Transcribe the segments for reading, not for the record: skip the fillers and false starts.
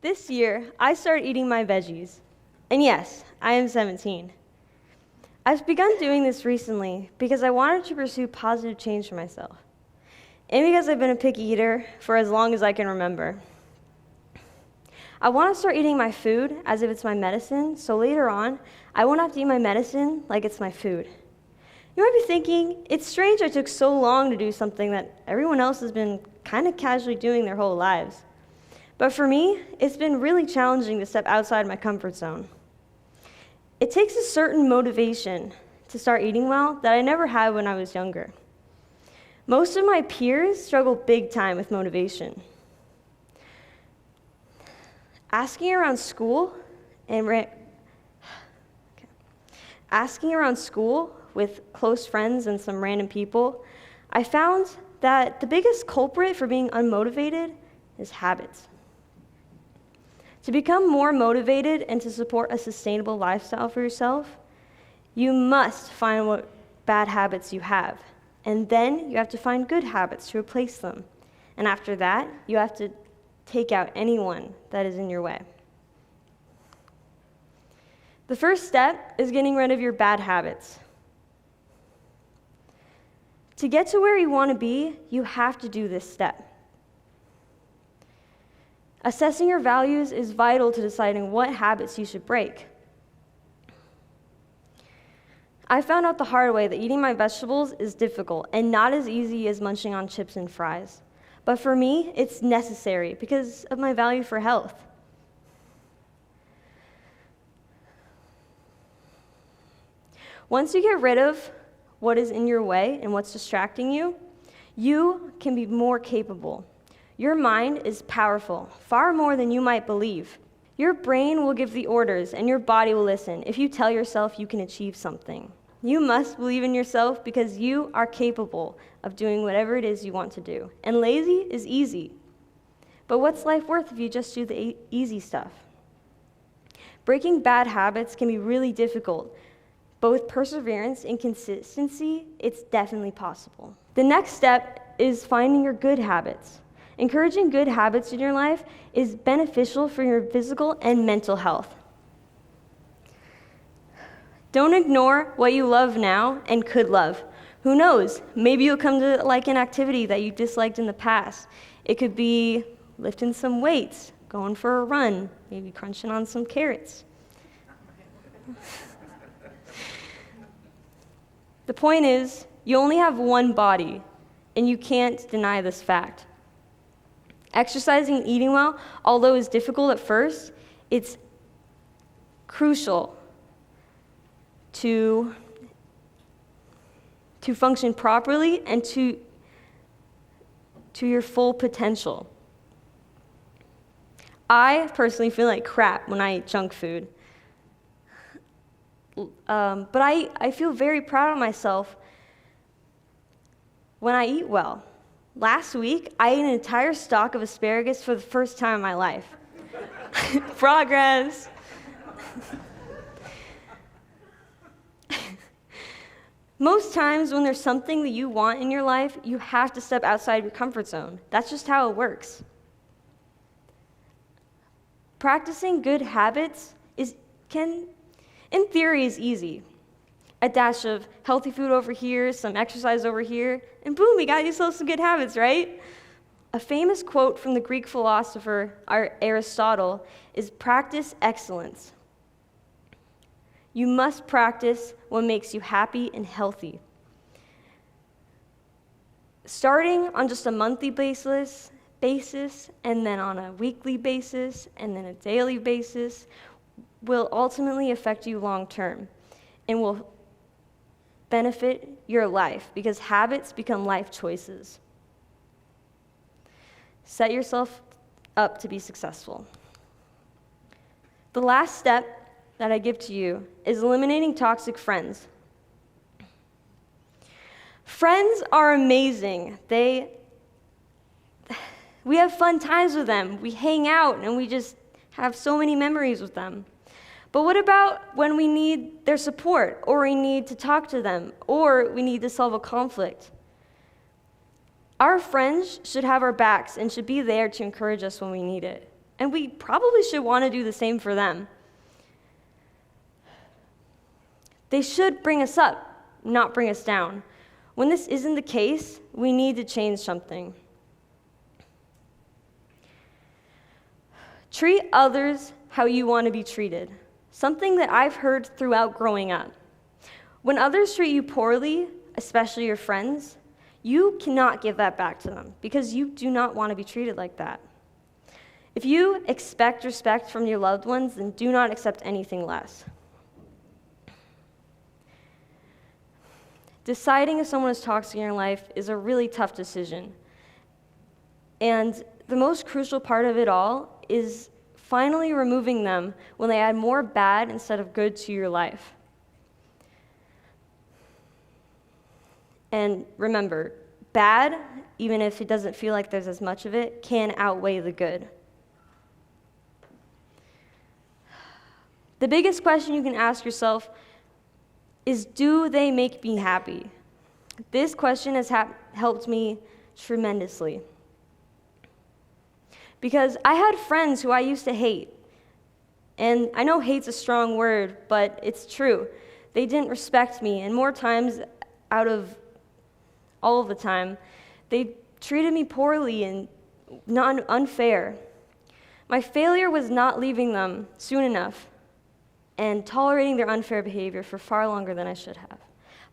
This year, I started eating my veggies. And yes, I am 17. I've begun doing this recently because I wanted to pursue positive change for myself, and because I've been a picky eater for as long as I can remember. I want to start eating my food as if it's my medicine, so later on, I won't have to eat my medicine like it's my food. You might be thinking, it's strange I took so long to do something that everyone else has been kind of casually doing their whole lives. But for me, it's been really challenging to step outside my comfort zone. It takes a certain motivation to start eating well that I never had when I was younger. Most of my peers struggle big time with motivation. Asking around school with close friends and some random people, I found that the biggest culprit for being unmotivated is habits. To become more motivated and to support a sustainable lifestyle for yourself, you must find what bad habits you have, and then you have to find good habits to replace them. And after that, you have to take out anyone that is in your way. The first step is getting rid of your bad habits. To get to where you want to be, you have to do this step. Assessing your values is vital to deciding what habits you should break. I found out the hard way that eating my vegetables is difficult and not as easy as munching on chips and fries. But for me, it's necessary because of my value for health. Once you get rid of what is in your way and what's distracting you, you can be more capable. Your mind is powerful, far more than you might believe. Your brain will give the orders and your body will listen if you tell yourself you can achieve something. You must believe in yourself because you are capable of doing whatever it is you want to do. And lazy is easy. But what's life worth if you just do the easy stuff? Breaking bad habits can be really difficult. But with perseverance and consistency, it's definitely possible. The next step is finding your good habits. Encouraging good habits in your life is beneficial for your physical and mental health. Don't ignore what you love now and could love. Who knows? Maybe you'll come to like an activity that you disliked in the past. It could be lifting some weights, going for a run, maybe crunching on some carrots. The point is, you only have one body, and you can't deny this fact. Exercising and eating well, although it's difficult at first, it's crucial to function properly and to your full potential. I personally feel like crap when I eat junk food. But I feel very proud of myself when I eat well. Last week, I ate an entire stalk of asparagus for the first time in my life. Progress! Most times when there's something that you want in your life, you have to step outside your comfort zone. That's just how it works. Practicing good habits in theory, is easy. A dash of healthy food over here, some exercise over here, and boom, we got yourself some good habits, right? A famous quote from the Greek philosopher Aristotle is, "Practice excellence." You must practice what makes you happy and healthy. Starting on just a monthly basis, and then on a weekly basis, and then a daily basis, will ultimately affect you long term and will benefit your life because habits become life choices. Set yourself up to be successful. The last step that I give to you is eliminating toxic friends. Friends are amazing. We have fun times with them. We hang out and we just have so many memories with them. But what about when we need their support, or we need to talk to them, or we need to solve a conflict? Our friends should have our backs and should be there to encourage us when we need it. and we probably should want to do the same for them. They should bring us up, not bring us down. When this isn't the case, we need to change something. Treat others how you want to be treated. Something that I've heard throughout growing up. When others treat you poorly, especially your friends, you cannot give that back to them because you do not want to be treated like that. If you expect respect from your loved ones, then do not accept anything less. Deciding if someone is toxic in your life is a really tough decision. And the most crucial part of it all is finally removing them when they add more bad instead of good to your life. And remember, bad, even if it doesn't feel like there's as much of it, can outweigh the good. The biggest question you can ask yourself is, do they make me happy? This question has helped me tremendously. Because I had friends who I used to hate. And I know hate's a strong word, but it's true. They didn't respect me, and more times out of all of the time, they treated me poorly and unfair. My failure was not leaving them soon enough and tolerating their unfair behavior for far longer than I should have.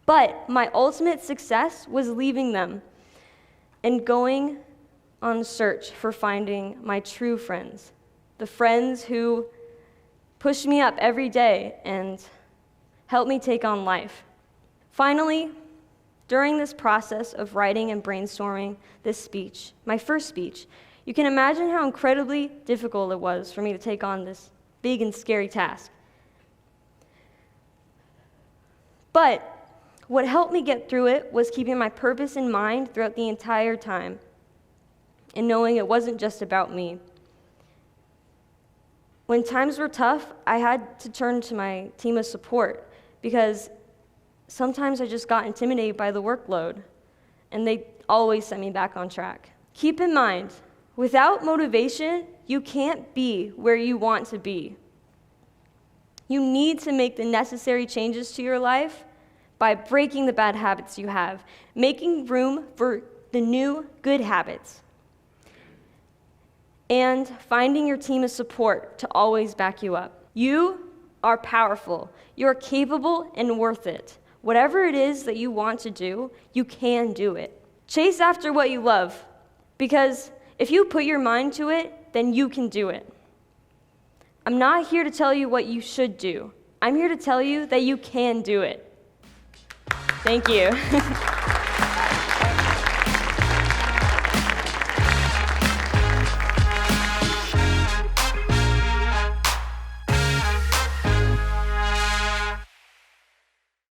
But my ultimate success was leaving them and going on a search for finding my true friends, the friends who push me up every day and help me take on life. Finally, during this process of writing and brainstorming this speech, my first speech, you can imagine how incredibly difficult it was for me to take on this big and scary task. But what helped me get through it was keeping my purpose in mind throughout the entire time and knowing it wasn't just about me. When times were tough, I had to turn to my team of support because sometimes I just got intimidated by the workload, and they always set me back on track. Keep in mind, without motivation, you can't be where you want to be. You need to make the necessary changes to your life by breaking the bad habits you have, making room for the new good habits, and finding your team of support to always back you up. You are powerful. You're capable and worth it. Whatever it is that you want to do, you can do it. Chase after what you love, because if you put your mind to it, then you can do it. I'm not here to tell you what you should do. I'm here to tell you that you can do it. Thank you.